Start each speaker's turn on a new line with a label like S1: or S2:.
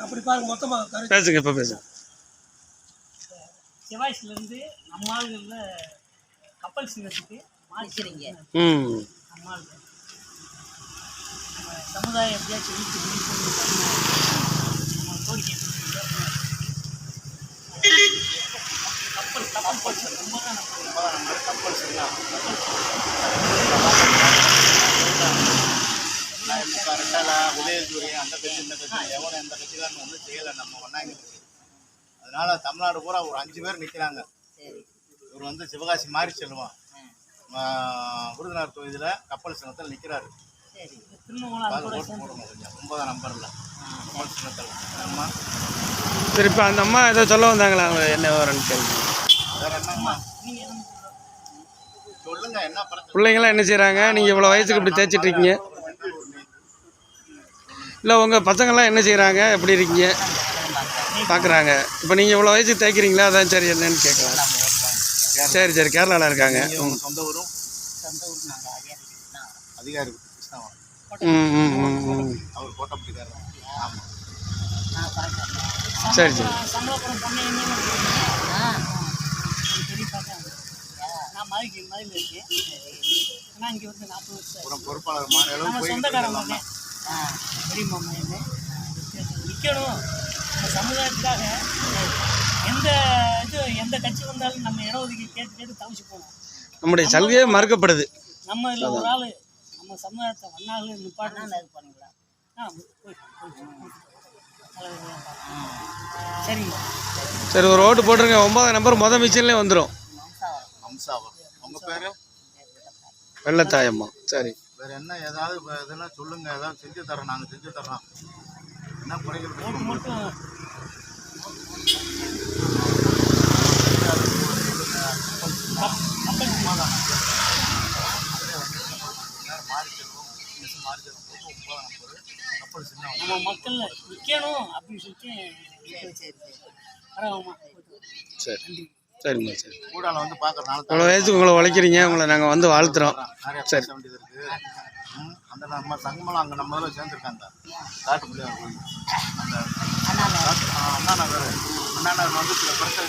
S1: அப்படி பாருங்க மொத்தமாக
S2: பேசுங்க. இப்போ பேசுங்க.
S1: செவ்வாய்ஸ்லேருந்து நம்ம ஆளுகளில் கப்பல் சின்னத்துக்கு மாறிக்கிறீங்க. நம்ம ஆளுங்க நம்ம சமுதாயம் எப்படியாச்சும் வீட்டு நம்ம கோரிக்கை கப்பல் கப்பல் ரொம்ப தான் கப்பல் சொல்லலாம்.
S3: உதயசூரி அந்த கட்சி இந்த கட்சி எவனும் எந்த கட்சிக்காரன் ஒன்றும் செய்யலை நம்ம ஒன்னாங்களுக்கு. அதனால தமிழ்நாடு பூரா ஒரு 5 பேர் நிற்கிறாங்க. இவர் வந்து சிவகாசி மாறி செல்வான் விருதுநகர் தொகுதியில் கப்பல் சின்னத்தில் நிற்கிறாரு. கொஞ்சம் 9ஆம் நம்பரில் கப்பல் சின்னத்தில் நம்ம
S2: சரி. இப்போ அந்த அம்மா ஏதோ சொல்ல வந்தாங்களா? அவங்க என்ன விவரம்னு கேள்வி.
S3: வேற என்னம்மா சொல்லுங்க. என்ன பிரச்சனை?
S2: பிள்ளைங்களாம் என்ன செய்கிறாங்க? நீங்கள் இவ்வளோ வயசுக்கு இப்படி தேய்ச்சிட்டு இருக்கீங்க. இல்லை உங்கள் பசங்கள்லாம் என்ன செய்கிறாங்க? எப்படி இருக்கீங்க பார்க்குறாங்க. இப்போ நீங்கள் இவ்வளோ வயசுக்கு தேய்க்கிறீங்களா? அதான் சரி என்னன்னு கேட்கலாம். சரி சரி. கேரளாவில் இருக்காங்க.
S3: சொந்த ஊரும் அதிகாரி அவர் கோட்டப்பட்டிக்காரர். ஆமாம்.
S2: சரி சரி.
S1: நான் மதுரையில் இருக்கேன். ஆனால் இங்கே வந்து 40 வருஷம்
S3: பொறுப்பாளர் மாநிலம்
S1: சொந்தக்காரங்க பெரியம்மா நிற்கணும். நம்ம சமுதாயத்துக்காக எந்த கட்சி வந்தாலும் நம்ம இடஒதுக்கீடு கேட்டு தவிச்சு போகணும்.
S2: நம்முடைய சலுகையே மறுக்கப்படுது.
S1: நம்ம இதில் ஒரு ஆள் நம்ம சமுதாயத்தை வண்ணாலும் நிப்பாட்டினா இது பண்ணுங்களா? சரிங்க.
S2: சரி, ஒரு ஓட்டு போட்டுருங்க. 9ஆம் நம்பர் மொதல் மிஷின்லேயே வந்துடும்.
S3: அம்சாவா உங்கள் பேர்?
S2: வெள்ளத்தாயம்மா. சரி.
S3: வேறு என்ன ஏதாவது இதெல்லாம் சொல்லுங்கள். ஏதாவது செஞ்சு தரோம். நாங்கள் செஞ்சு தரோம். என்ன குறைகள்
S1: மட்டும் நம்ம மக்கள் நிற்கணும் அப்படின்னு சொல்லிட்டு.
S2: சரி சரிம்மா. சரி.
S3: கூடால வந்து பார்க்குறதுனால
S2: இவ்வளோ வயசுக்கு உங்களை உழைக்கிறீங்க. உங்களை நாங்கள் வந்து வாழ்த்துறோம்.
S3: நிறைய பேச வேண்டியது இருக்குது. அந்த நம்ம சங்கமெல்லாம் அங்கே நம்ம இதில் சேர்ந்துருக்காங்க. காட்டுப்பள்ளியார் கோயில் அந்த அண்ணா நகர் வந்து சில பிரச்சனை